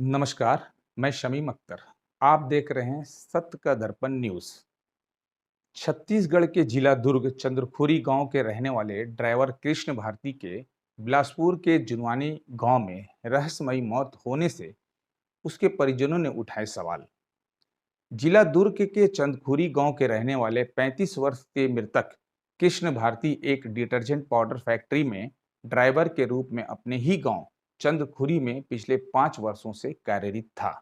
नमस्कार, मैं शमीम अख्तर। आप देख रहे हैं सत्य का दर्पण न्यूज़। छत्तीसगढ़ के जिला दुर्ग चंद्रखुरी गांव के रहने वाले ड्राइवर कृष्ण भारती के बिलासपुर के जुनवानी गांव में रहस्यमयी मौत होने से उसके परिजनों ने उठाए सवाल। जिला दुर्ग के चंदखुरी गांव के रहने वाले 35 वर्ष के मृतक कृष्ण भारती एक डिटर्जेंट पाउडर फैक्ट्री में ड्राइवर के रूप में अपने ही गांव चंदखुरी में पिछले 5 वर्षों से कार्यरत था।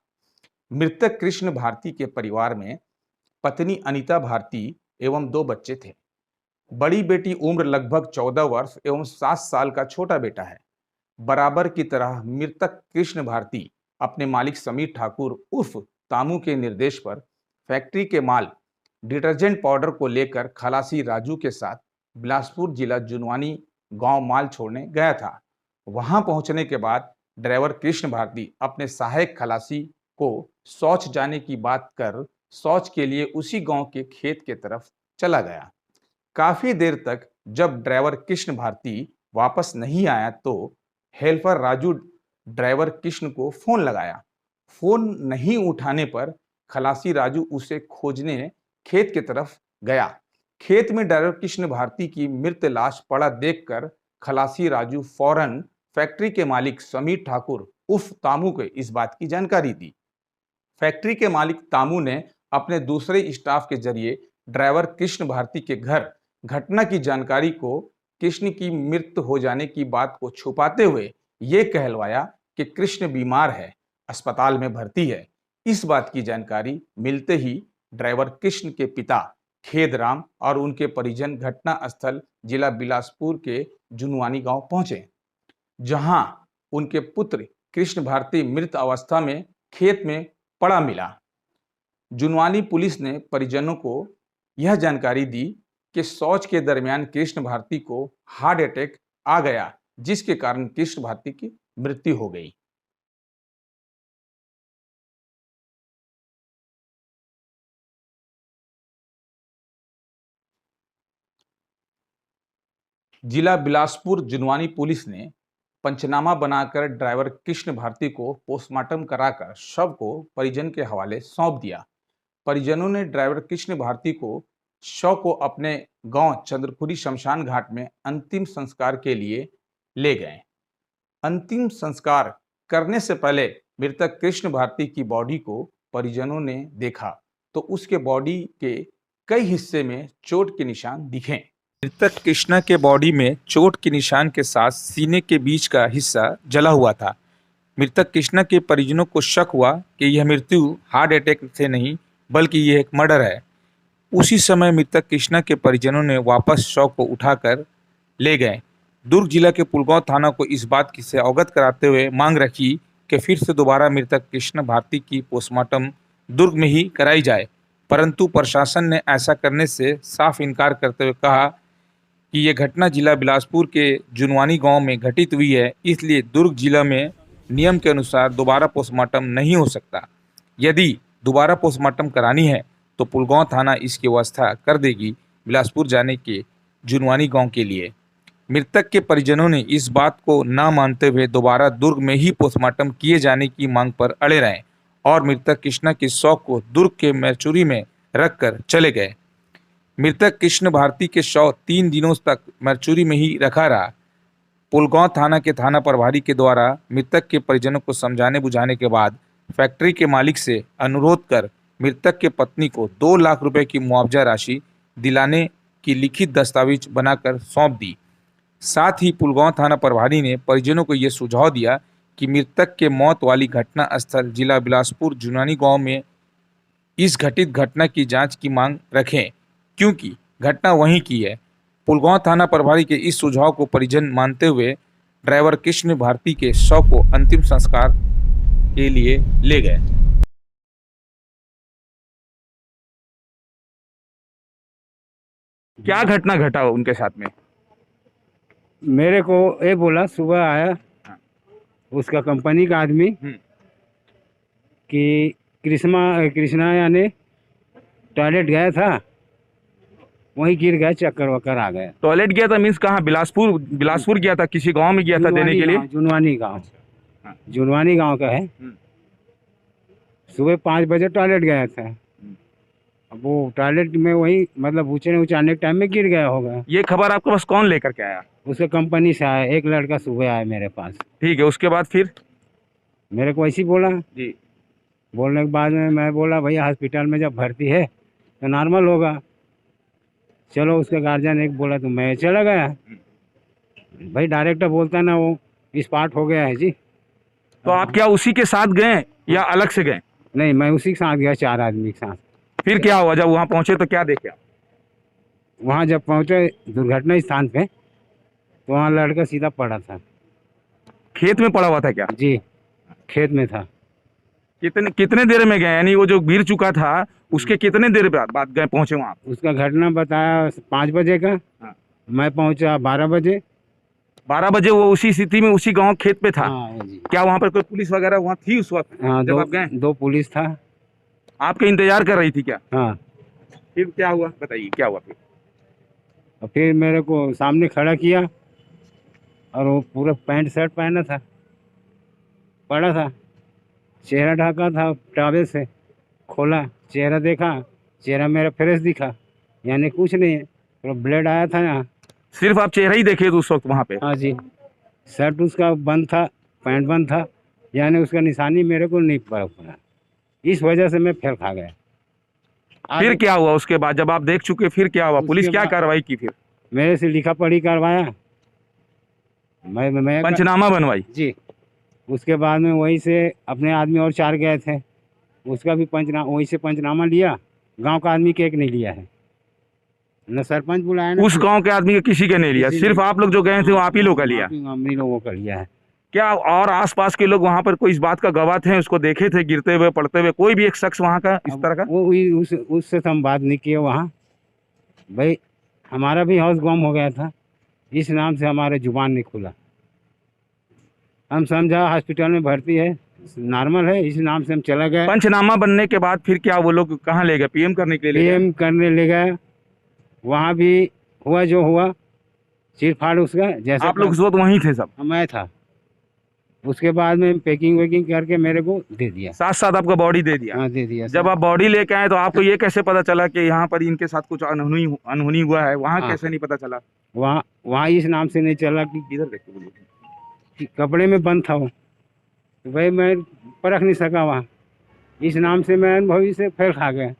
मृतक कृष्ण भारती के परिवार में पत्नी अनीता भारती एवं 2 बच्चे थे। बड़ी बेटी उम्र लगभग 14 वर्ष एवं 7 साल का छोटा बेटा है। बराबर की तरह मृतक कृष्ण भारती अपने मालिक समीर ठाकुर उर्फ तामू के निर्देश पर फैक्ट्री के माल डिटर्जेंट पाउडर को लेकर खलासी राजू के साथ बिलासपुर जिला जुनवानी गांव माल छोड़ने गया था। वहां पहुंचने के बाद ड्राइवर कृष्ण भारती अपने सहायक खलासी को शौच जाने की बात कर शौच के लिए उसी गांव के खेत के तरफ चला गया। काफी देर तक जब ड्राइवर कृष्ण भारती वापस नहीं आया तो हेल्पर राजू ड्राइवर कृष्ण को फोन लगाया। फोन नहीं उठाने पर खलासी राजू उसे खोजने खेत की तरफ गया। खेत में ड्राइवर कृष्ण भारती की मृत लाश पड़ा देखकर खलासी राजू फौरन फैक्ट्री के मालिक समीर ठाकुर उर्फ तामू को इस बात की जानकारी दी। फैक्ट्री के मालिक तामू ने अपने दूसरे स्टाफ के जरिए ड्राइवर कृष्ण भारती के घर घटना की जानकारी को कृष्ण की मृत्यु हो जाने की बात को छुपाते हुए ये कहलवाया कि कृष्ण बीमार है, अस्पताल में भर्ती है। इस बात की जानकारी मिलते ही ड्राइवर कृष्ण के पिता खेदराम और उनके परिजन घटना स्थल जिला बिलासपुर के जुनवानी गांव पहुंचे, जहां उनके पुत्र कृष्ण भारती मृत अवस्था में खेत में पड़ा मिला। जुनवानी पुलिस ने परिजनों को यह जानकारी दी कि शौच के दरमियान कृष्ण भारती को हार्ट अटैक आ गया, जिसके कारण कृष्ण भारती की मृत्यु हो गई। जिला बिलासपुर जुनवानी पुलिस ने पंचनामा बनाकर ड्राइवर कृष्ण भारती को पोस्टमार्टम कराकर शव को परिजन के हवाले सौंप दिया। परिजनों ने ड्राइवर कृष्ण भारती को शव को अपने गांव चंद्रपुरी शमशान घाट में अंतिम संस्कार के लिए ले गए। अंतिम संस्कार करने से पहले मृतक कृष्ण भारती की बॉडी को परिजनों ने देखा तो उसके बॉडी के कई हिस्से में चोट के निशान दिखे। मृतक कृष्णा के बॉडी में चोट के निशान के साथ सीने के बीच का हिस्सा जला हुआ था। मृतक कृष्णा के परिजनों को शक हुआ कि यह मृत्यु हार्ट अटैक से नहीं बल्कि यह एक मर्डर है। उसी समय मृतक कृष्णा के परिजनों ने वापस शव को उठाकर ले गए। दुर्ग जिला के पुलगांव थाना को इस बात की से अवगत कराते हुए मांग रखी कि फिर से दोबारा मृतक कृष्ण भारती की पोस्टमार्टम दुर्ग में ही कराई जाए, परंतु प्रशासन ने ऐसा करने से साफ इनकार करते हुए कहा कि यह घटना जिला बिलासपुर के जुनवानी गांव में घटित हुई है, इसलिए दुर्ग जिला में नियम के अनुसार दोबारा पोस्टमार्टम नहीं हो सकता। यदि दोबारा पोस्टमार्टम करानी है तो पुलगांव थाना इसकी व्यवस्था कर देगी बिलासपुर जाने के जुनवानी गांव के लिए। मृतक के परिजनों ने इस बात को न मानते हुए दोबारा दुर्ग में ही पोस्टमार्टम किए जाने की मांग पर अड़े रहे और मृतक कृष्णा के शव को दुर्ग के मैचुरी में रखकर चले गए। मृतक कृष्ण भारती के शव 3 दिनों तक मैचुरी में ही रखा रहा। पुलगांव थाना के थाना प्रभारी के द्वारा मृतक के परिजनों को समझाने बुझाने के बाद फैक्ट्री के मालिक से अनुरोध कर मृतक के पत्नी को 2 लाख रुपए की मुआवजा राशि दिलाने की लिखित दस्तावेज बनाकर सौंप दी। साथ ही पुलगांव थाना प्रभारी ने परिजनों को यह सुझाव दिया कि मृतक के मौत वाली घटना स्थल जिला बिलासपुर जुनवानी गांव में इस घटित घटना की जांच की मांग रखें, क्योंकि घटना वहीं की है। पुलगांव थाना प्रभारी के इस सुझाव को परिजन मानते हुए ड्राइवर कृष्ण भारती के शव को अंतिम संस्कार के लिए ले गए। क्या घटना घटा उनके साथ में? मेरे को ये बोला, सुबह आया उसका कंपनी का आदमी कि कृष्णा यानी टॉयलेट गया था, वहीं गिर गया, चक्कर वक्कर आ गया। टॉयलेट गया था मीन्स कहाँ? बिलासपुर गया था, किसी गांव में गया था देने के लिए? जुनवानी गांव, जुनवानी गांव का है। सुबह 5 बजे टॉयलेट गया था। अब वो टॉयलेट में वही मतलब उचाने के टाइम में गिर गया होगा। ये खबर आपके पास कौन लेकर के आया? उसके कंपनी से आया, एक लड़का सुबह आया मेरे पास। ठीक है, उसके बाद फिर? मेरे को ऐसे ही बोला। जी। बोलने के बाद में मैं बोला भैया हॉस्पिटल में जब भर्ती है तो नॉर्मल होगा, चलो। उसके गार्जियन एक बोला तो मैं चला गया। भाई डायरेक्टर बोलता ना वो स्पॉट हो गया है जी। तो आप क्या उसी के साथ गए या अलग से गए? नहीं, मैं उसी के साथ गया, 4 आदमी के साथ। फिर क्या हुआ जब वहां पहुंचे तो क्या देखे आप? वहाँ जब पहुँचे दुर्घटना स्थान पे तो वहाँ लड़का सीधा पड़ा था। खेत में पड़ा हुआ था क्या? जी, खेत में था। कितने कितने देर में गए, यानी वो जो गिर चुका था उसके कितने देर बाद गए पहुंचे वहां? उसका घटना बताया 5 बजे का। हाँ। मैं पहुंचा 12 बजे। 12 बजे वो उसी स्थिति में उसी गांव खेत पे था? हाँ जी। क्या वहां पर कोई पुलिस वगैरह वहां थी उस वक्त हाँ, जब आप गए? 2 पुलिस था। आपके इंतजार कर रही थी क्या? हाँ। फिर क्या हुआ, बताइए क्या हुआ फिर? और फिर मेरे को सामने खड़ा किया और वो पूरा पैंट शर्ट पहना था, पड़ा था, चेहरा ढका था टॉवेल से। खोला, चेहरा देखा, चेहरा मेरा फ्रेश दिखा, यानी कुछ नहीं है। तो ब्लड आया था ना। सिर्फ आप चेहरा ही देखे थे उस वक्त वहां पे? हाँ जी। शर्ट उसका बंद था, पैंट बंद था, यानी उसका निशानी मेरे को नहीं पड़ा। इस वजह से मैं फेल खा गया। फिर क्या हुआ उसके बाद जब आप देख चुके? फिर क्या हुआ, पुलिस उसके क्या बाद कार्रवाई की फिर? मेरे से लिखा पढ़ी करवाया, मैं पंचनामा बनवाई? जी। उसके बाद में वहीं से अपने आदमी और 4 गए थे, उसका भी वहीं से पंचनामा लिया। गांव का आदमी के एक नहीं लिया है, न सरपंच बुलाया ना उस गांव के आदमी का किसी का नहीं लिया, किसी सिर्फ ने। आप लोग जो गए थे वो आप ही लोग का लिया? हम ही लोगों का लिया है। क्या और आसपास के लोग वहां पर कोई इस बात का गवाह थे, उसको देखे थे गिरते हुए पड़ते हुए, कोई भी एक शख्स वहां का इस अब तरह का? वो उससे तो हम बात नहीं किए वहाँ। भाई हमारा भी हाउस गुम हो गया था, इस नाम से हमारे जुबान नहीं खुला। हम समझा हॉस्पिटल में भर्ती है, नॉर्मल है, इस नाम से हम चला गए। पंचनामा बनने के बाद फिर क्या वो लोग कहाँ ले गए, पीएम करने के लिए ले गए? पीएम करने ले गए, वहाँ भी हुआ जो हुआ, चीर फाड़ उसका जैसे। आप लोग उस वक्त वहीं थे सब? मैं था। उसके बाद में पैकिंग वैकिंग करके मेरे को दे दिया। साथ साथ आपका बॉडी दे दिया? हाँ, दे दिया। जब आप बॉडी लेके आए तो आपको ये कैसे पता चला कि यहाँ पर इनके साथ कुछ अनहोनी हुआ है? वहाँ हाँ। कैसे नहीं पता चला? वहाँ इस नाम से नहीं चला कि इधर देखो बोलिए। कपड़े में बंद था वो, तो भाई मैं परख नहीं सका वहाँ, इस नाम से मैं अनुभवी से फेल खा गया।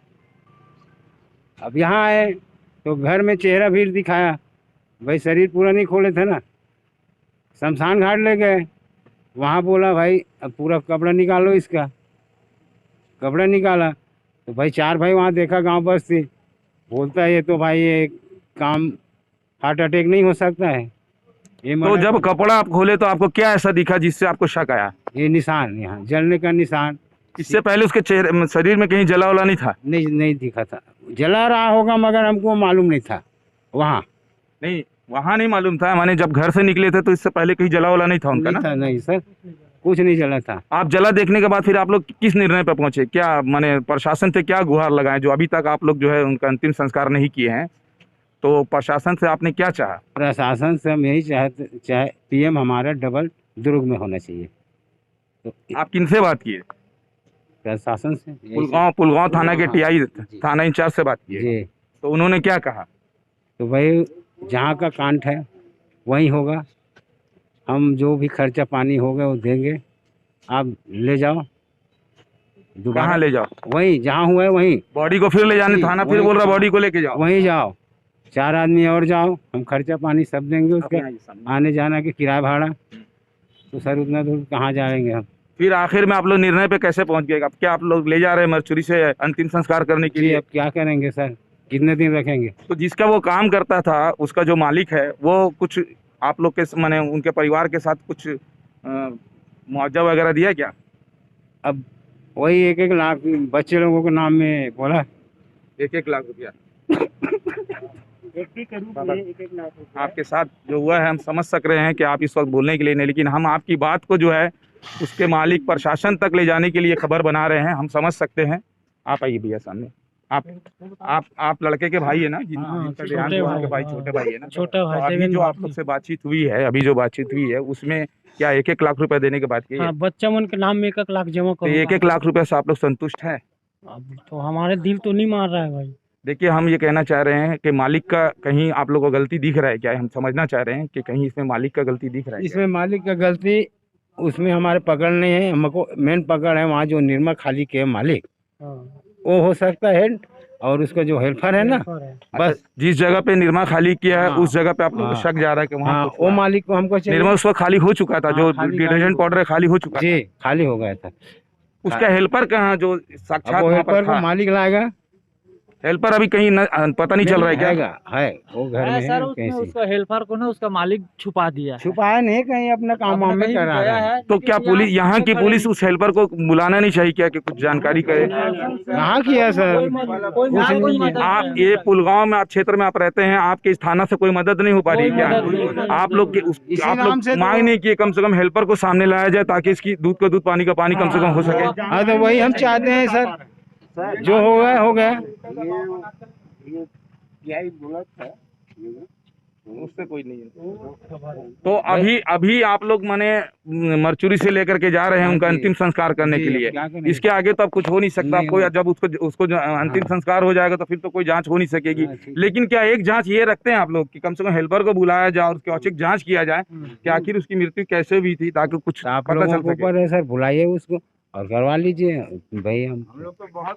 अब यहाँ आए तो घर में चेहरा भी दिखाया, भाई शरीर पूरा नहीं खोले थे ना। शमशान घाट ले गए, वहाँ बोला भाई अब पूरा कपड़ा निकालो इसका। कपड़ा निकाला तो भाई 4 भाई वहाँ देखा, गांव बस्ती, बोलता है ये तो भाई ये काम हार्ट अटैक नहीं हो सकता है। ये तो जब कपड़ा आप खोले तो आपको क्या ऐसा दिखा जिससे आपको शक आया? ये निशान, यहाँ जलने का निशान। इससे पहले उसके चेहरे शरीर में कहीं जला वला नहीं था? नहीं दिखा था, जला रहा होगा मगर हमको मालूम नहीं था वहाँ। नहीं, वहाँ नहीं मालूम था, माने जब घर से निकले थे तो इससे पहले कहीं जला वला नहीं था उनका ना? नहीं सर, कुछ नहीं जला था। आप जला देखने के बाद फिर आप लोग किस निर्णय पर पहुंचे? क्या माने प्रशासन से क्या गुहार लगाए, जो अभी तक आप लोग जो है उनका अंतिम संस्कार नहीं किए हैं, तो प्रशासन से आपने क्या चाहा? प्रशासन से हम यही चाहे पीएम हमारा डबल दुर्ग में होना चाहिए। तो आप किनसे बात किए? प्रशासन से पुलगांव थाना के टीआई जी। थाना इंचार्ज से बात किए? जी। तो उन्होंने क्या कहा? तो भाई जहाँ का कांट है वहीं होगा, हम जो भी खर्चा पानी होगा वो देंगे, आप ले जाओ दोबारा। कहाँ ले जाओ? वहीं जहाँ हुआ है वहीं। बॉडी को फिर ले जाने जी, थाना फिर वहीं- बोल रहा बॉडी को लेके जाओ? वहीं जाओ, 4 आदमी और जाओ, हम खर्चा पानी सब देंगे उसका, आने जाना के किराया भाड़ा। तो सर उतना दूर कहाँ जाएंगे हम। फिर आखिर में आप लोग निर्णय पे कैसे पहुंच गए? अब क्या आप लोग ले जा रहे हैं मरचुरी से अंतिम संस्कार करने के जी, लिए? अब क्या करेंगे सर, कितने दिन रखेंगे। तो जिसका वो काम करता था उसका जो मालिक है वो कुछ आप लोग के माने उनके परिवार के साथ कुछ मुआवजा वगैरह दिया क्या? अब वही 1-1 लाख बच्चे लोगों के नाम में बोला। 1-1 लाख रुपया 1 लाख। आपके साथ जो हुआ है हम समझ सक रहे हैं कि आप इस वक्त बोलने के लिए नहीं, लेकिन हम आपकी बात को जो है उसके मालिक प्रशासन तक ले जाने के लिए खबर बना रहे हैं, हम समझ सकते हैं। आप आइए भैया सामने। आप लड़के के भाई है ना, हाँ, जिनका छोटे देहांत हुआ, भाई, उनके भाई हाँ, छोटे भाई है ना। छोटा तो भाई अभी देवेंद्र जो आप भारती। सबसे बातचीत हुई है, अभी जो बातचीत हुई है उसमें क्या 1-1 लाख रुपए देने की बात की है? हाँ, बच्चा मन के नाम में 1-1 लाख जमा तो करूंगा। 1-1 लाख रुपए से आप लोग संतुष्ट हैं? अब तो हमारे दिल तो नहीं मान रहा है भाई। देखिए, हम ये कहना चाह रहे हैं कि मालिक का कहीं आप लोगों को गलती दिख रहा है क्या? हम समझना चाह रहे हैं कि कहीं इसमें मालिक का गलती दिख रहा है क्या? इसमें मालिक का गलती उसमें हमारे पकड़ नहीं है। हमको मेन पकड़ है वहाँ जो निर्मल खाली के मालिक, हाँ, वो हो सकता है, और उसका जो हेल्पर है ना, हेल्पर है। बस। अच्छा, जिस जगह पे निर्मा खाली किया है हाँ, उस जगह पे आप लोगों को हाँ, शक जा रहा है कि वहाँ हाँ, कुछ वो हुआ है। मालिक को हमको निर्मा चाहिए। उस वक्त खाली हो चुका था, हाँ, जो खाली डिटर्जेंट हो पाउडर खाली हो चुका था। जी, खाली हो गया था। उसका हेल्पर कहाँ, जो अब साक्षात वो वहाँ पर हेल्पर को था? मालिक लाएगा। हेल्पर अभी कहीं पता नहीं चल रहा है क्या? है वो घर में सर, है उसमें कैसी। उसका हेल्पर को ना उसका मालिक छुपा दिया है। छुपाया नहीं, कहीं अपना काम अपना वाम में कहीं करा गया रहा है। है, तो लेकिन क्या पुलिस, यहाँ की खड़े पुलिस हैं। उस हेल्पर को बुलाना नहीं चाहिए क्या कि कुछ जानकारी करे? कहाँ किया सर, कोई कुछ नहीं मदद किया। आप नहीं ये है। पुलगांव में आप क्षेत्र में आप रहते हैं, आपके इस थाना से कोई मदद नहीं हो पा रही कोई क्या? मदद नहीं। आप लोग के इसी आप नाम लोग से तो- मांग नहीं किए कम से कम हेल्पर को सामने लाया जाए, ताकि इसकी दूध का दूध पानी का पानी कम से कम हो सके। हाँ, तो वही हम चाहते हैं सर, जो हो गया हो गया। उससे कोई नहीं है। तो अभी आप लोग माने मरचुरी से लेकर के जा रहे हैं उनका हाँ जी। अंतिम संस्कार करने जी, के अब लिए। क्या करें? इसके आगे तो अब कुछ हो नहीं सकता। नहीं कोई हो- जब उसको जो अंतिम संस्कार हो जाएगा तो फिर तो कोई जांच हो नहीं सकेगी। हाँ, ठीक है। लेकिन क्या एक जांच ये रखते हैं आप लोग कि कम से कम हेल्पर को बुलाया जाए और उसकी औचक जांच किया जाए कि आखिर उसकी मृत्यु कैसे हुई थी, ताकि कुछ तो आप पता लोगों चल के सके। ऊपर है सर, बुलाइए उसको और करवा लीजिए भाई। हम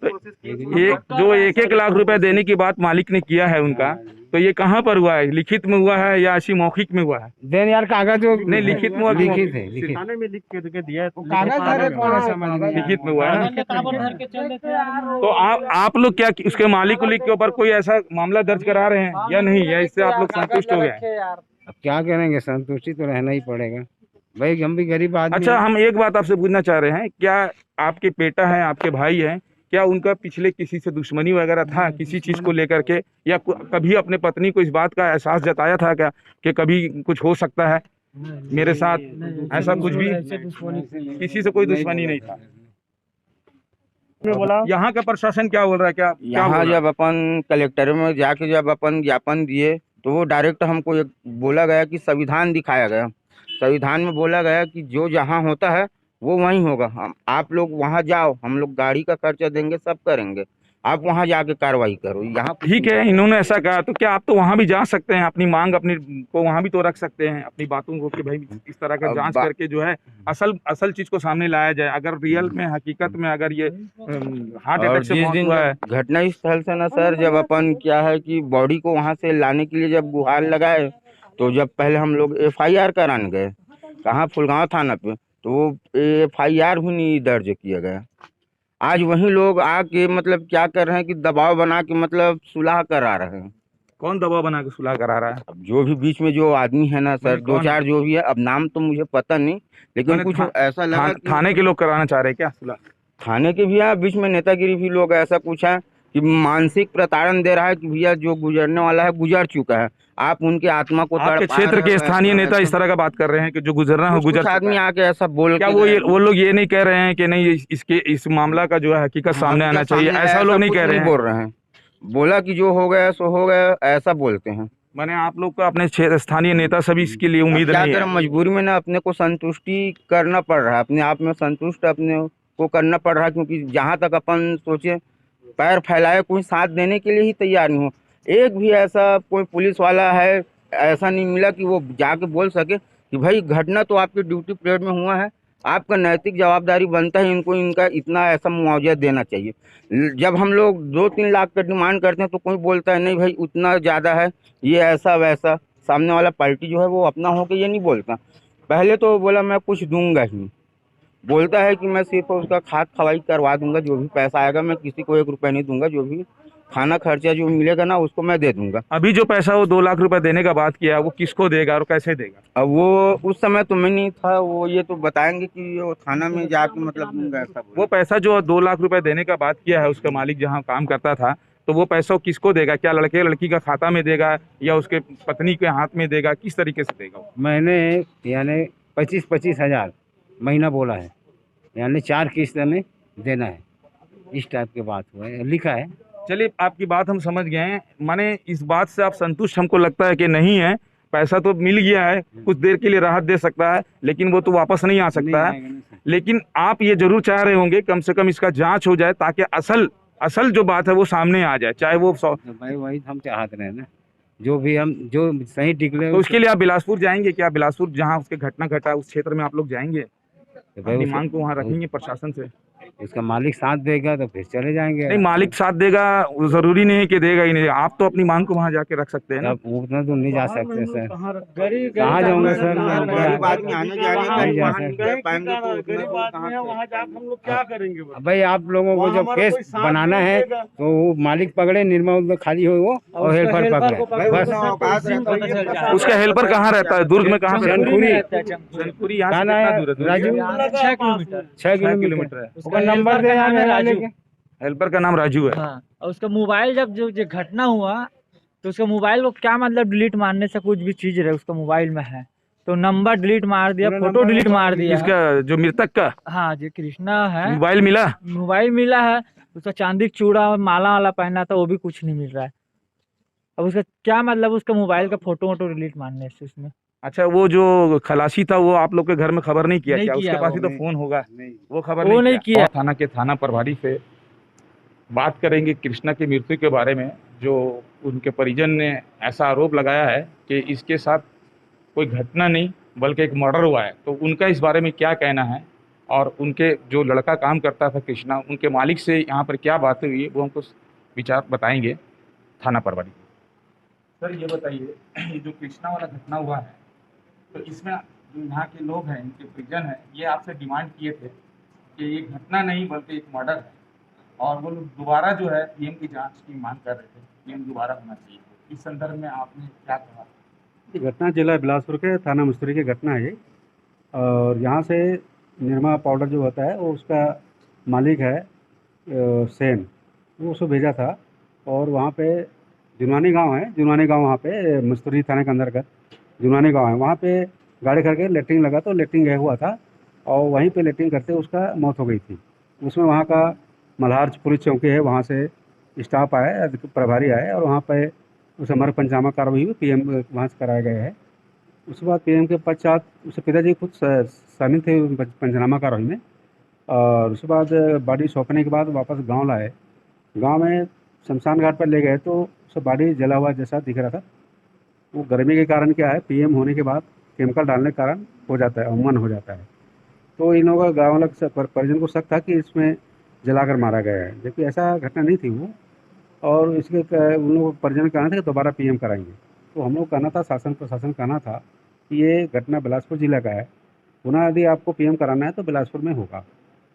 तो ये जो 1-1 लाख रुपए देने की बात मालिक ने किया है उनका, तो ये कहाँ पर हुआ है? लिखित में हुआ है या ऐसी मौखिक में हुआ है? देन यार, कागज जो नहीं, लिखित में हुआ कि लिखित मौखिक? है, लिखित थाने में लिख के दिया है तो कागज धरे कौन है, समझ नहीं लिखित में हुआ है ना? भर के चले थे। तो आप लोग क्या उसके मालिक उलिक के ऊपर कोई ऐसा मामला दर्ज करा रहे हैं या नहीं, या इससे आप लोग संतुष्ट हो गए? अब क्या करेंगे, संतुष्टि तो रहना ही पड़ेगा भाई, हम भी गरीब आदमी अच्छा, हैं। हम एक बात आपसे पूछना चाह रहे हैं, क्या आपके बेटा है, आपके भाई हैं, क्या उनका पिछले किसी से दुश्मनी वगैरह था किसी चीज को लेकर के, या कभी अपने पत्नी को इस बात का एहसास जताया था क्या कि कभी कुछ हो सकता है मेरे साथ? ऐसा कुछ भी किसी से कोई दुश्मनी नहीं था? यहाँ का प्रशासन क्या बोल रहा है? क्या क्या यहाँ बोल रहा है? जब अपन कलेक्टर में जाके जब अपन ज्ञापन दिए तो वो डायरेक्ट हमको एक बोला गया कि संविधान दिखाया गया। संविधान में बोला गया कि जो जहाँ होता है वो वहीं होगा। हम आप लोग वहाँ जाओ, हम लोग गाड़ी का खर्चा देंगे, सब करेंगे, आप वहाँ जाके कार्रवाई करो। यहाँ ठीक है, इन्होंने ऐसा कहा, तो क्या आप तो वहां भी जा सकते हैं, अपनी मांग अपनी को वहां भी तो रख सकते हैं, अपनी बातों को कि भाई इस तरह का अब जांच करके जो है असल चीज को सामने लाया जाए। अगर रियल में हकीकत में अगर ये हार्ट और अटैक से जिस मौत दिन हुआ है, घटना स्थल से ना सर, जब अपन क्या है कि बॉडी को वहाँ से लाने के लिए जब गुहार लगाए, तो जब पहले हम लोग FIR कराने गए, कहाँ, फुलगांव थाना पे, तो वो FIR भी नहीं दर्ज किया गया। आज वही लोग आके मतलब क्या कर रहे हैं कि दबाव बना के मतलब सुलह करा रहे हैं। कौन दबाव बना के सुलह करा रहा है? अब जो भी बीच में जो आदमी है ना सर, मैंने दो कौन? चार जो भी है, अब नाम तो मुझे पता नहीं, लेकिन मैंने कुछ ऐसा लगा कि थाने के लोग कराना चाह रहे हैं क्या सुलह? थाने के भी हैं, बीच में नेतागिरी भी लोग ऐसा कुछ है कि मानसिक प्रताड़न दे रहा है कि भैया जो गुजरने वाला है गुजर चुका है, आप उनके आत्मा को आपके तड़पा क्षेत्र रहे के हो, स्थानीय नेता इस ऐसा- तरह का बात कर रहे हैं कि जो गुजरना हो कुछ गुजर कुछ चुका आदमी है। आके ऐसा बोल क्या के वो गए। वो लोग ये नहीं कह रहे हैं कि नहीं इस मामला का जो है हकीकत सामने आना हकीकत चाहिए? सामने ऐसा लोग नहीं कुछ कह रहे हैं। बोल रहे हैं, बोला कि जो हो गया सो हो गया, ऐसा बोलते हैं। माने आप लोग को अपने क्षेत्र स्थानीय नेता सभी इसके लिए अब उम्मीद क्या नहीं करें, है? मजबूरी में ना अपने को संतुष्टि करना पड़ रहा है, अपने आप में संतुष्ट अपने को करना पड़ रहा है, क्योंकि जहाँ तक अपन सोचे पैर फैलाए कोई साथ देने के लिए ही तैयार नहीं हो। एक भी ऐसा कोई पुलिस वाला है ऐसा नहीं मिला कि वो जाके बोल सके कि भाई घटना तो आपकी ड्यूटी पीरियड में हुआ है, आपका नैतिक जवाबदारी बनता है इनको इनका इतना ऐसा मुआवजा देना चाहिए। जब हम लोग 2-3 लाख का डिमांड करते हैं तो कोई बोलता है नहीं भाई उतना ज़्यादा है, ये ऐसा वैसा। सामने वाला पार्टी जो है वो अपना होकर ये नहीं बोलता। पहले तो बोला मैं कुछ दूंगा ही, बोलता है कि मैं सिर्फ उसका खाद खवाई करवा दूंगा, जो भी पैसा आएगा मैं किसी को 1 रुपया नहीं दूंगा, जो भी खाना खर्चा जो मिलेगा ना उसको मैं दे दूंगा। अभी जो पैसा वो 2 लाख रुपए देने का बात किया, वो किसको देगा और कैसे देगा? अब वो उस समय तो मैं नहीं था, वो ये तो बताएंगे कि वो थाना में जाके मतलब दूंगा ऐसा वो पैसा जो 2 लाख रुपए देने का बात किया है उसका मालिक जहाँ काम करता था, तो वो पैसा वो किसको देगा? क्या लड़के लड़की का खाता में देगा या उसके पत्नी के हाथ में देगा? किस तरीके से देगा वो? मैंने यानी 25-25 हज़ार महीना बोला है, यानी 4 किस्त में देना है, इस टाइप की बात हुआ है, लिखा है। चलिए, आपकी बात हम समझ गए हैं। माने इस बात से आप संतुष्ट हमको लगता है कि नहीं है, पैसा तो मिल गया है, कुछ देर के लिए राहत दे सकता है, लेकिन वो तो वापस नहीं आ नहीं सकता है। आएगा नहीं सर। लेकिन आप ये जरूर चाह रहे होंगे कम से कम इसका जांच हो जाए, ताकि असल असल जो बात है वो सामने आ जाए, चाहे वो तो भाई वही हम चाहते रहे ना, जो भी हम जो सही निकले तो उसके लिए आप बिलासपुर जाएंगे क्या? बिलासपुर जहाँ उसके घटना घटा उस क्षेत्र में आप लोग जाएंगे, तो भाई अपनी मांग को वहाँ रखेंगे प्रशासन से? उसका मालिक साथ देगा तो फिर चले जाएंगे। नहीं, मालिक साथ देगा वो जरूरी नहीं है कि देगा ही नहीं, आप तो अपनी मांग को वहाँ जाके रख सकते हैं ना। अब उतना तो नहीं जा सकते सर। गरीब कहाँ जाऊंगे सर? गरीब आदमी आने जाने का नहीं जा नहीं सकते। कर पाएंगे तो उतना गरीब दूर आदमी है, कहाँ वहाँ जाकर हम लोग क्या करेंगे? भाई आप लोगों को जब केस बनाना है तो वो मालिक पकड़े, निर्मल खाली हो वो और हेल्पर पकड़े बस। उसका हेल्पर कहाँ रहता है? दुर्ग में कहाँ पे? चंदखुरी। चंदखुरी यहाँ से कहाँ कितना है? दूर है दुर्ग? राजू 6 किलोमीटर। 6 किलोमीटर किलोमीटर है। उसका नंबर दे नाम है राजू। लेके। हेल्पर का नाम राजू है। हाँ, और उसका मोबाइल जब जो घटना हुआ तो उसका मोबाइल को क्या मतलब डिलीट मारने से कुछ भी चीज रहे उसका मोबाइल में है तो नंबर डिलीट मार दिया, पूरा फोटो नंबर डिलीट मार दिया। इसका जो मृतक का हाँ जी, कृष्णा है। मोबाइल मिला? मोबाइल मिला है, उसका चांदी का चूड़ा और माला वाला पहना था, वो भी कुछ नहीं मिल रहा है। अब उसका क्या मतलब उसका मोबाइल का फोटो वोटो डिलीट मारने से उसमें? अच्छा, वो जो खलासी था वो आप लोग के घर में खबर नहीं किया नहीं क्या? किया उसके पास वो। ही तो फोन होगा, नहीं वो खबर वो नहीं किया। और थाना के थाना प्रभारी से बात करेंगे कृष्णा की मृत्यु के बारे में, जो उनके परिजन ने ऐसा आरोप लगाया है कि इसके साथ कोई घटना नहीं बल्कि एक मर्डर हुआ है। तो उनका इस बारे में क्या कहना है, और उनके जो लड़का काम करता था कृष्णा, उनके मालिक से यहाँ पर क्या बातें हुई है, वो हमको विचार बताएंगे थाना प्रभारी। सर ये बताइए, ये जो कृष्णा वाला घटना हुआ है तो इसमें जो यहाँ के लोग हैं, इनके परिजन हैं, ये आपसे डिमांड किए थे कि ये घटना नहीं बल्कि एक मर्डर है, और वो लोग दोबारा जो है पीएम की जांच की मांग कर रहे थे, पीएम दोबारा होना चाहिए। इस संदर्भ में आपने क्या कहा? ये घटना जिला बिलासपुर के थाना मुस्तरी की घटना है ये। और यहाँ से निरमा पाउडर जो होता है वो उसका मालिक है सेन, वो उसको भेजा था। और वहाँ पे जुनवानी गांव है, जुनवानी गांव वहाँ पे मुस्तरी थाने के अंतर्गत जुनवानी गांव है, वहाँ पे गाड़ी करके लेटरिन लगा तो लेटरिन गया हुआ था और वहीं पे लेटरिन करते उसका मौत हो गई थी। उसमें वहाँ का मल्हार पुलिस चौकी है, वहाँ से स्टाफ आए, प्रभारी आए और वहाँ पे उसे मर पंचनामा कार्रवाई हुई, पीएम वहाँ से कराया गया है। उसके बाद पीएम के पश्चात उसके पिताजी खुद शामिल थे पंचनामा कार्रवाई में। और उसके बाद बॉडी सौंपने के बाद वापस गांव लाए, गांव में शमशान घाट पर ले गए तो उसका बॉडी जला हुआ जैसा दिख रहा था। वो गर्मी के कारण क्या है, पीएम होने के बाद केमिकल डालने के कारण हो जाता है, अमन हो जाता है। तो इन लोगों का गाँव वालों परिजन को शक था कि इसमें जलाकर मारा गया है, जबकि ऐसा घटना नहीं थी वो। और इसके उन लोगों को परिजन कहना था कि दोबारा पीएम कराएंगे। तो हम लोग कहना था, शासन प्रशासन कहना था कि ये घटना बिलासपुर जिला का है, पुनः यदि आपको पीएम कराना है तो बिलासपुर में होगा।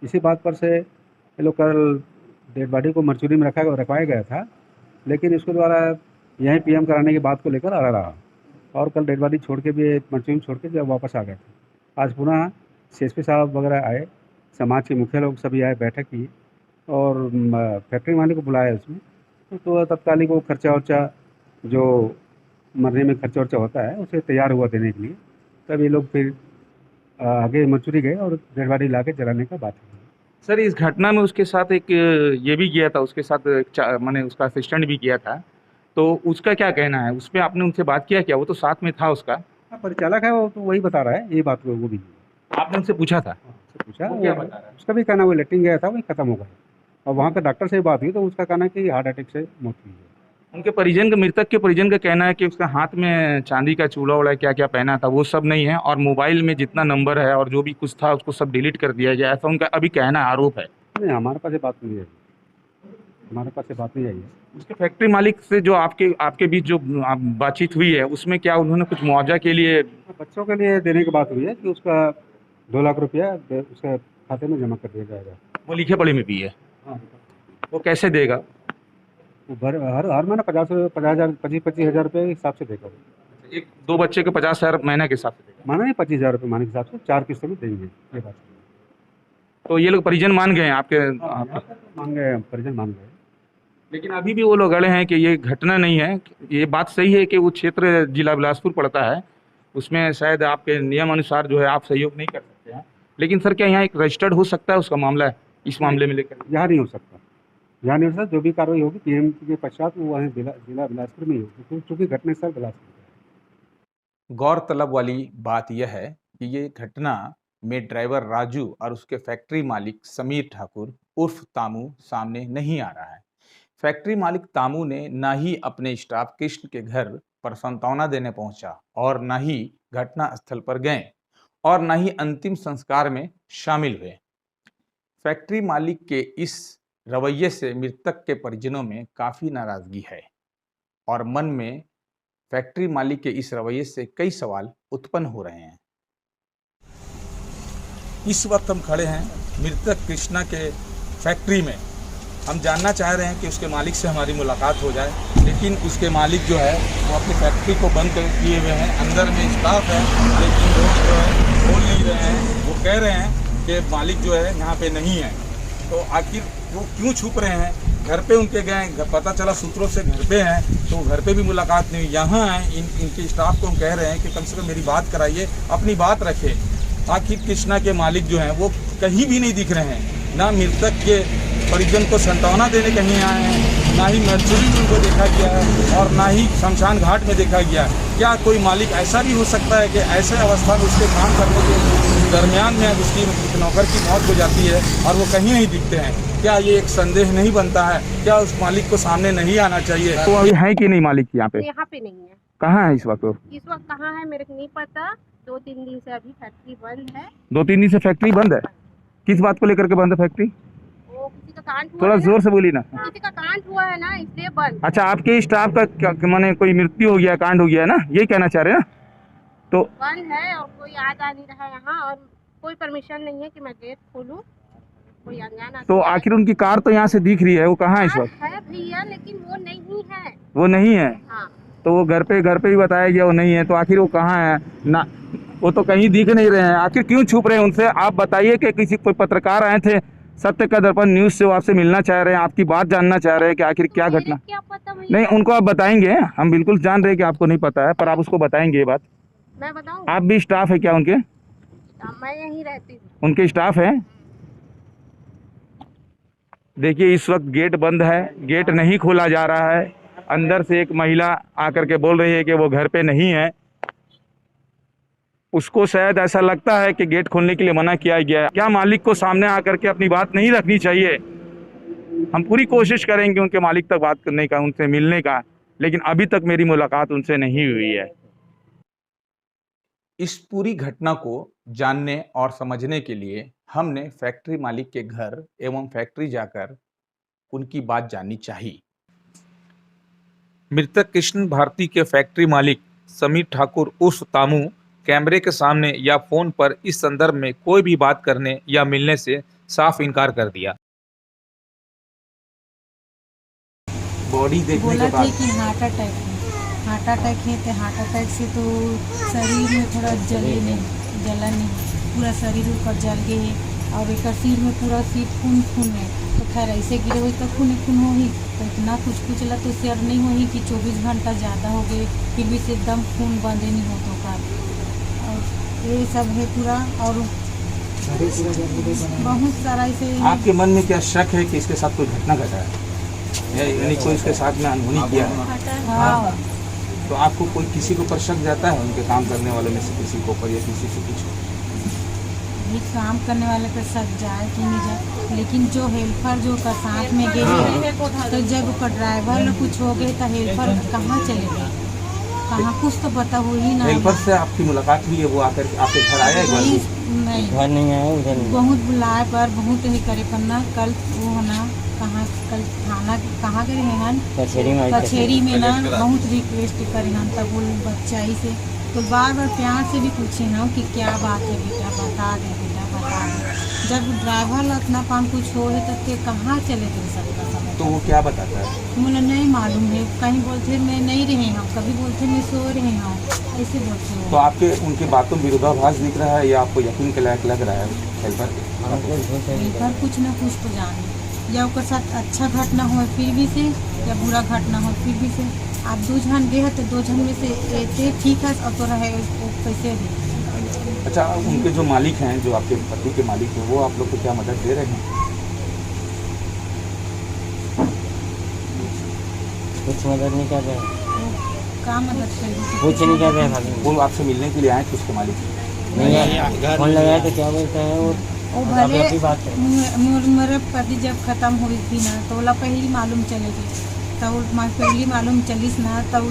इसी बात पर से ये लोग कल डेड बॉडी को मर्चुरी में रखवाया गया था, लेकिन इसके द्वारा यहीं पीएम कराने की बात को लेकर अड़ा रहा और कल डेड बॉडी छोड़ के भी मर्चुरी में छोड़ के जब वापस आ गए थे। आज पुनः सीएसपी साहब वगैरह आए, समाज के मुखिया लोग सभी आए, बैठक की और फैक्ट्री मालिक को बुलाया उसमें। तो तत्कालिक वो खर्चा वर्चा जो मरने में खर्चा वर्चा होता है उसे तैयार हुआ देने के लिए। तब ये लोग फिर आगे मर्चुरी गए और डेड बॉडी ला के जलाने का बात हुई। सर इस घटना में उसके साथ एक ये भी गया था, उसके साथ मैंने उसका असिस्टेंट भी किया था, तो उसका क्या कहना है? उसमें आपने उनसे बात किया क्या? वो तो साथ में था उसका। परिचालक है वो, तो वही बता रहा है ये बात को, वो भी आपने उनसे पूछा था? पूछा, वो क्या बता रहा है? उसका भी कहना वो लेटरिन गया था, वही खत्म हो गया। और वहाँ का डॉक्टर से बात हुई तो उसका कहना है कि हार्ट अटैक से मौत हुई है। उनके परिजन का, मृतक के परिजन का कहना है कि उसका हाथ में चांदी का चूड़ा उड़ा क्या क्या पहना था वो सब नहीं है, और मोबाइल में जितना नंबर है और जो भी कुछ था उसको सब डिलीट कर दिया गया, ऐसा उनका अभी कहना है, आरोप है। नहीं, हमारे पास ये बात नहीं आई, हमारे पास ये बात नहीं आई है। उसके फैक्ट्री मालिक से जो आपके बीच जो बातचीत हुई है उसमें क्या उन्होंने कुछ मुआवजा के लिए? बच्चों के लिए देने की बात हुई है कि उसका 2 लाख रुपया उसके खाते में जमा कर दिया जाएगा। वो लिखे पढ़े में भी है? हाँ, वो कैसे देगा? वो हर महीना 25,000 रुपये के हिसाब से देगा। एक 2 बच्चे के 50,000 महीने के हिसाब से देगा? माना नहीं, 25,000 रुपये महीने के हिसाब से 4 किस्तों में देंगे, ये बात। तो ये लोग परिजन मान गए हैं आपके? मान गए, परिजन मान गए। लेकिन अभी भी वो लोग अड़े हैं कि ये घटना नहीं है। ये बात सही है कि वो क्षेत्र जिला बिलासपुर पड़ता है, उसमें शायद आपके नियम अनुसार जो है आप सहयोग नहीं कर सकते हैं, लेकिन सर क्या यहाँ एक रजिस्टर्ड हो सकता है उसका मामला है इस मामले में लेकर? यहाँ नहीं हो सकता, जाने जो भी कार्रवाई होगी पीएम के पश्चात वो वहीं जिला बिलासपुर में ही होगी, क्योंकि घटनास्थल बिलासपुर है। गौरतलब वाली बात यह है कि ये घटना में ड्राइवर राजू और उसके फैक्ट्री मालिक समीर ठाकुर उर्फ तामू सामने नहीं आ रहा है। फैक्ट्री मालिक तामू ने न ही अपने स्टाफ कृष्ण के घर पर सांत्वना देने पहुंचा और न ही घटना स्थल पर गए और न ही अंतिम संस्कार में शामिल हुए। फैक्ट्री मालिक के इस रवैये से मृतक के परिजनों में काफी नाराजगी है और मन में फैक्ट्री मालिक के इस रवैये से कई सवाल उत्पन्न हो रहे हैं। इस वक्त हम खड़े हैं मृतक कृष्णा के फैक्ट्री में। हम जानना चाह रहे हैं कि उसके मालिक से हमारी मुलाकात हो जाए, लेकिन उसके मालिक जो है वो अपनी फैक्ट्री को बंद किए हुए हैं। अंदर में स्टाफ है लेकिन लोग जो है बोल नहीं रहे हैं। वो कह रहे हैं कि मालिक जो है यहाँ पे नहीं है। तो आखिर वो क्यों छुप रहे हैं? घर पे उनके गए, पता चला सूत्रों से घर पे हैं, तो घर पे भी मुलाकात नहीं हुई। यहाँ हैं इनके स्टाफ को हम कह रहे हैं कि कम से कम मेरी बात कराइए, अपनी बात रखें। आखिर कृष्णा के मालिक जो हैं वो कहीं भी नहीं दिख रहे हैं। ना मृतक के परिजन को सांत्वना देने कहीं आए हैं, ना ही मर्चुरी में उनको देखा गया है और ना ही शमशान घाट में देखा गया है। क्या कोई मालिक ऐसा भी हो सकता है कि ऐसे अवस्था में उसके काम करने के दरमियान में उसकी नौकर की मौत हो जाती है और वो कहीं नहीं दिखते हैं? क्या ये एक संदेह नहीं बनता है? क्या उस मालिक को सामने नहीं आना चाहिए? तो अभी है कि नहीं मालिक यहाँ पे? यहाँ पे नहीं है। कहाँ है इस वक्त? इस वक्त कहाँ है मेरे को नहीं पता। 2-3 दिन से अभी फैक्ट्री बंद है। 2-3 दिन से फैक्ट्री बंद है? किस बात को लेकर के बंद है फैक्ट्री? वो किसी का कांड हुआ थोड़ा है ना? जोर से बोली ना। किसी का कांड हुआ है ना, इसलिए बंद। अच्छा, आपके स्टाफ का माने कोई मृत्यु हो गया, कांड हो गया है ना, यही कहना चाह रहे हैं ना? तो बंद है और कोई आ जा नहीं रहा है यहाँ और कोई परमिशन नहीं है कि मैं गेट खोलूँ। कोई अनजान तो आखिर उनकी कार तो यहाँ से दिख रही है, वो कहाँ है इस वक्त? है भैया, लेकिन वो नहीं है। वो नहीं है? हाँ। तो वो घर पे ही बताया गया वो नहीं है, तो आखिर वो कहाँ है ना? वो तो कहीं दिख नहीं रहे हैं। आखिर क्यों छुप रहे हैं उनसे? आप बताइए कि किसी कोई पत्रकार आए थे सत्य का दर्पण न्यूज से, वो आपसे मिलना चाह रहे हैं, आपकी बात जानना चाह रहे हैं कि आखिर क्या घटना। क्या पता भैया? नहीं, उनको आप बताएंगे। हम बिल्कुल जान रहे हैं कि आपको नहीं पता है, पर आप उसको बताएंगे ये बात। मैं बताऊँ? आप भी स्टाफ है क्या उनके? मैं यहीं रहती हूँ। उनके स्टाफ है? देखिए इस वक्त गेट बंद है, गेट नहीं खोला जा रहा है। अंदर से एक महिला आकर के बोल रही है कि वो घर पे नहीं है। उसको शायद ऐसा लगता है कि गेट खोलने के लिए मना किया गया है। क्या मालिक को सामने आकर के अपनी बात नहीं रखनी चाहिए? हम पूरी कोशिश करेंगे उनके मालिक तक बात करने का, उनसे मिलने का, लेकिन अभी तक मेरी मुलाकात उनसे नहीं हुई है। इस पूरी घटना को जानने और समझने के लिए हमने फैक्ट्री मालिक के घर एवं फैक्ट्री जाकर उनकी बात जाननी चाहिए। मृतक कृष्ण भारती के फैक्ट्री मालिक समीर ठाकुर उर्फ तामू कैमरे के सामने या फोन पर इस संदर्भ में कोई भी बात करने या मिलने से साफ इनकार कर दिया। बॉडी देखने बोला के बाद कि हार्ट अटैक है तो हार्ट अटैक से तो शरीर में थोड़ा जलन नहीं, पूरा शरीर ऊपर जल गए है और एक सिर में पूरा सिर खून है। तो खैर ऐसे गिरे हुई तो खून हो ही, तो इतना कुछ ला तो शेयर नहीं हो ही कि 24 घंटा ज़्यादा हो गए फिर भी से एकदम खून बंदे नहीं हो तो का। और ये सब है पूरा और बहुत सारा ऐसे। आपके मन में क्या शक है कि इसके साथ कोई घटना घटा है, यानी कोई इसके साथ में अनहोनी किया है? हाँ। तो आपको कोई किसी के ऊपर शक जाता है, उनके काम करने वालों में से किसी के ऊपर या किसी से कुछ? ये काम करने वाले पर शक जाए कि नहीं जाए, लेकिन जो हेल्पर जो का साथ में गए तो जब उसका ड्राइवर कुछ हो गए तो हेल्पर कहाँ चले गए, कहाँ कुछ तो पता हो ही ना। हेल्पर से आपकी मुलाकात हुई है? वो आकर आपके घर आया है? नहीं घर नहीं आया, बहुत बुलाए पर बहुत ही करे पर ना। कल वो होना कहाँ, कल थाना कहाँ गए हैं कचहरी में ना, बहुत रिक्वेस्ट करे हैं तब वो बच्चा ही से तो बार प्यार से भी पूछे हैं कि क्या बात है बेटा, बता दे बेटा बता दे। जब ड्राइवर अपना काम कुछ हो है तब के कहाँ चले गए सबका समय। तो वो क्या बताता है? मुझे नहीं मालूम है, कहीं बोलते मैं नहीं रहे हूँ, कभी बोलते मैं सो रहे हूँ, ऐसे बोलते हो। तो आपके उनकी बातों में विरोधाभास दिख रहा है या आपको यकीन के लायक लग रहा है हेल्पर? हेल्पर कुछ न कुछ तो जाने, या उसके साथ अच्छा घटना हो फिर भी से या बुरा घटना हो फिर भी से। आप 2 जन गए तो 2 जन में से एक ठीक है और तो रहे कैसे भी। अच्छा, उनके जो मालिक हैं, जो आपके पति के मालिक हैं, वो आप लोग को क्या मदद दे रहे हैं? कुछ मदद नहीं कर रहे हैं, का मदद करेगी? कुछ नहीं कर रहे हैं खाली। वो आपसे मिलने के लिए आए थे उसके मालिक? नहीं फोन लगाया तो क्या बोलते हैं वो वो अपनी भले बात है। मेरे पति जब खत्म हुई थी ना तो ओला पहली मालूम चलेगी, तब पहली मालूम चलीस ना तब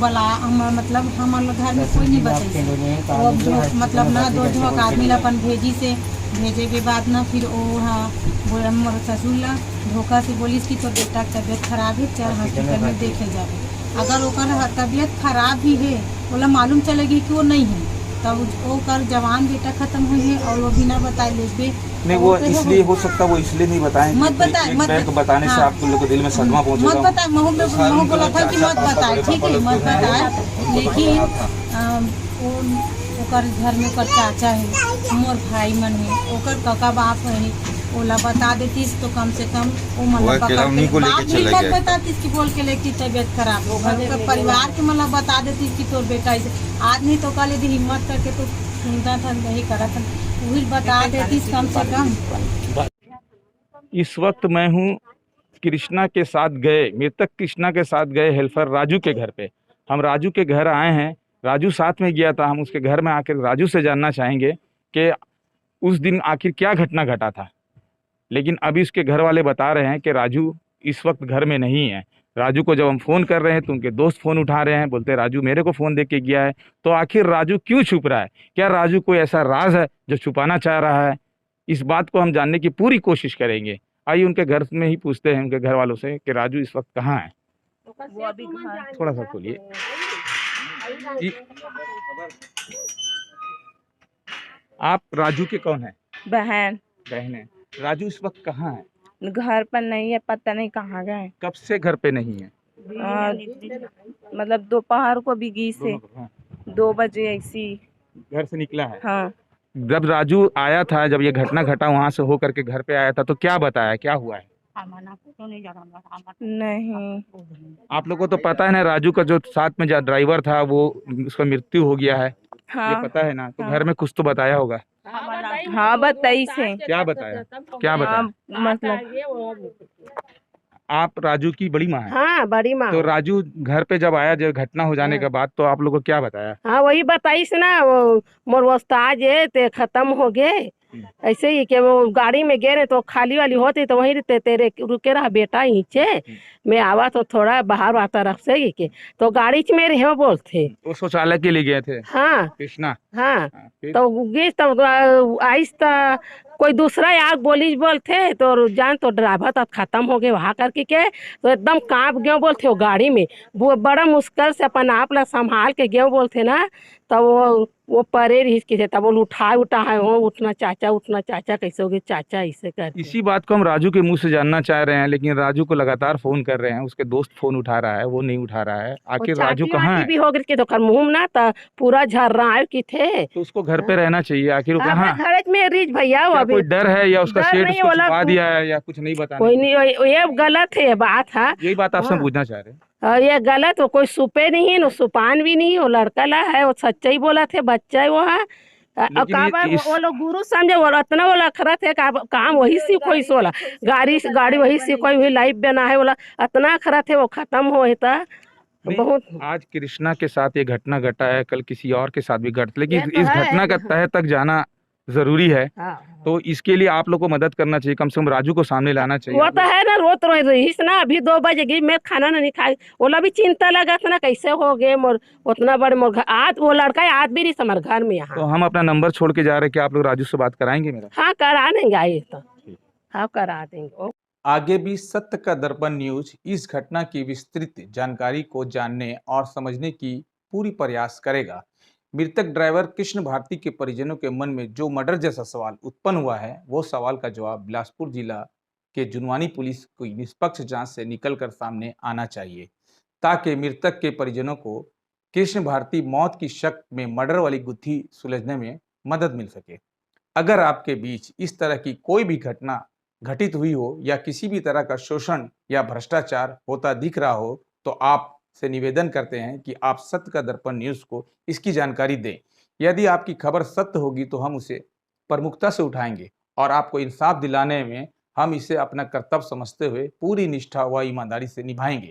बला मतलब हमारे घर में कोई नहीं बताई, मतलब ना दो झोंक आदमी ला अपन भेजी से भेजे के बाद ना फिर वो हाँ बोले मोर ससुर ला धोखा से बोलिस कि तो बेटा की तबीयत खराब है, चल हॉस्पिटल में देखे जाए। अगर ओकर तबीयत खराब भी है ओला मालूम चलेगी कि वो नहीं है, तब ओकर जवान बेटा खत्म हुई है और वो बिना बताए लेके नहीं, वो इसलिए हो सकता, वो इसलिए नहीं बताएं मत बताए, मत बताने से हाँ। आप लोग को दिल में सदमा मत पहुंचेगा। बताए, महू बोला था कि मत बताए, ठीक है मत बताए, लेकिन वो ओकर घर में ओकर चाचा है, मोर भाई मन है, ओकर काका बाप है, ओला बता देतीस तो कम से कम वो मतलब बाप भी मत बतातीस कि बोल के लेकी तबीयत खराब हो, घर के परिवार के मतलब बता देतीस कि तोर बेटा ऐसे आदमी तो कल यदि हिम्मत करके तो सुनता था नहीं करा था, वही बता देतीस कम से कम। इस वक्त मैं हूँ कृष्णा के साथ गए, मृतक कृष्णा के साथ गए हेल्पर राजू के घर पे। हम राजू के घर आए हैं, राजू साथ में गया था। हम उसके घर में आकर राजू से जानना चाहेंगे कि उस दिन आखिर क्या घटना घटा था। लेकिन अभी उसके घर वाले बता रहे हैं कि राजू इस वक्त घर में नहीं है। राजू को जब हम फ़ोन कर रहे हैं तो उनके दोस्त फ़ोन उठा रहे हैं, बोलते राजू मेरे को फ़ोन दे के गया है। तो आखिर राजू क्यों छुप रहा है? क्या राजू कोई ऐसा राज है जो छुपाना चाह रहा है? इस बात को हम जानने की पूरी कोशिश करेंगे। आइए उनके घर में ही पूछते हैं, उनके घर वालों से, कि राजू इस वक्त कहाँ है। थोड़ा सा खोलिए। आप राजू के कौन है? बहन। बहन है। राजू इस वक्त कहाँ है? घर पर नहीं है, पता नहीं कहाँ गए। कब से घर पे नहीं है? मतलब दोपहर को बिगी से 2 बजे ऐसी घर से निकला है। हाँ। जब राजू आया था, जब ये घटना घटा, वहाँ से होकर के घर पे आया था, तो क्या बताया, क्या हुआ है? नहीं। आप लोगों को तो पता है ना, राजू का जो साथ में जो ड्राइवर था वो उसका मृत्यु हो गया है। हाँ। ये पता है ना? तो हाँ। घर में कुछ तो बताया होगा। हाँ बताई से। क्या बताया? क्या बताया? मतलब आप राजू की बड़ी माँ है? हाँ बड़ी माँ। तो राजू घर पे जब आया, जब घटना हो जाने के बाद, तो आप लोगों को क्या बताया? हाँ वही बताइस ना, वो मोर वस्ताज है ते खत्म हो गए, ऐसे ही कि वो गाड़ी में गए रहे तो खाली वाली होती तो वहीं तेरे रुके रहा बेटा नीचे, मैं आवा तो थोड़ा बाहर आता रख से के तो गाड़ी च मेरे हैं बोलते। वो शौचालय के लिए गए थे? हाँ कृष्णा। हाँ फिर? तो गए तो आइस कोई दूसरा यार बोली बोलते तो जान तो ड्राइवर तब खत्म हो गए वहाँ करके के तो एकदम कांप गए बोलते हो गाड़ी में, वो बड़ा मुश्किल से अपन आप ला संभाल के गए बोलते ना, तब वो परे रही के थे, तब वो उठा है वो उठना चाचा कैसे हो गए चाचा ऐसे कर। इसी बात को हम राजू के मुंह से जानना चाह रहे हैं, लेकिन राजू को लगातार फोन कर रहे हैं, उसके दोस्त फोन उठा रहा है, वो नहीं उठा रहा है। आखिर राजू कहाँ है? भी हो गए तो मुंह ना तो पूरा झर रहा है कि थे, तो उसको घर पे रहना चाहिए। आखिर वो कहाँ? घर में रीच भैया वो अभी कोई डर है या उसका डर सेठ नहीं, उसको वाला छुपा दिया है या कुछ नहीं बताने? कोई नहीं, ये गलत है ये बात है। यही बात आपसे हाँ। पूछना चाह रहे हैं। ये गलत हो, कोई सुपे नहीं है, सुपान भी नहीं, वो लड़का ला है, वो सच्चा ही बोला थे, बच्चा ही वो है। वो लोग गुरु समझे, वो इतना वो लखरा थे काम वही सीखो इस वाला गाड़ी वही सीखो, वही लाइफ बना है बोला, इतना खरा थे वो खत्म हो था बहुत। आज कृष्णा के साथ ये घटना घटा है, कल किसी और के साथ भी घट, लेकिन तो इस घटना का तह तक जाना जरूरी है। तो इसके लिए आप लोग को मदद करना चाहिए, कम से कम राजू को सामने लाना चाहिए। वो तो है ना, रोत रही ना, अभी 2 बजे गई, मैं खाना नहीं खाई, ओला भी चिंता लगा था ना कैसे हो गए मोर उतना बड़े मोर घर आज वो लड़का आज भी नहीं हमारे घर में यहाँ। तो हम अपना नंबर छोड़ के जा रहे हैं कि आप लोग राजू से बात कराएंगे मेरा? हाँ करा देंगे, आइए तो हाँ करा देंगे। आगे भी सत्य का दर्पण न्यूज इस घटना की विस्तृत जानकारी को जानने और समझने की पूरी प्रयास करेगा। मृतक ड्राइवर कृष्ण भारती के परिजनों के मन में जो मर्डर जैसा सवाल उत्पन्न हुआ है, वो सवाल का जवाब बिलासपुर जिला के जुनवानी पुलिस की निष्पक्ष जांच से निकलकर सामने आना चाहिए, ताकि मृतक के परिजनों को कृष्ण भारती मौत की शक में मर्डर वाली गुत्थी सुलझने में मदद मिल सके। अगर आपके बीच इस तरह की कोई भी घटना घटित हुई हो या किसी भी तरह का शोषण या भ्रष्टाचार होता दिख रहा हो, तो आप से निवेदन करते हैं कि आप सत्य का दर्पण न्यूज़ को इसकी जानकारी दें। यदि आपकी खबर सत्य होगी तो हम उसे प्रमुखता से उठाएंगे और आपको इंसाफ दिलाने में हम इसे अपना कर्तव्य समझते हुए पूरी निष्ठा व ईमानदारी से निभाएंगे।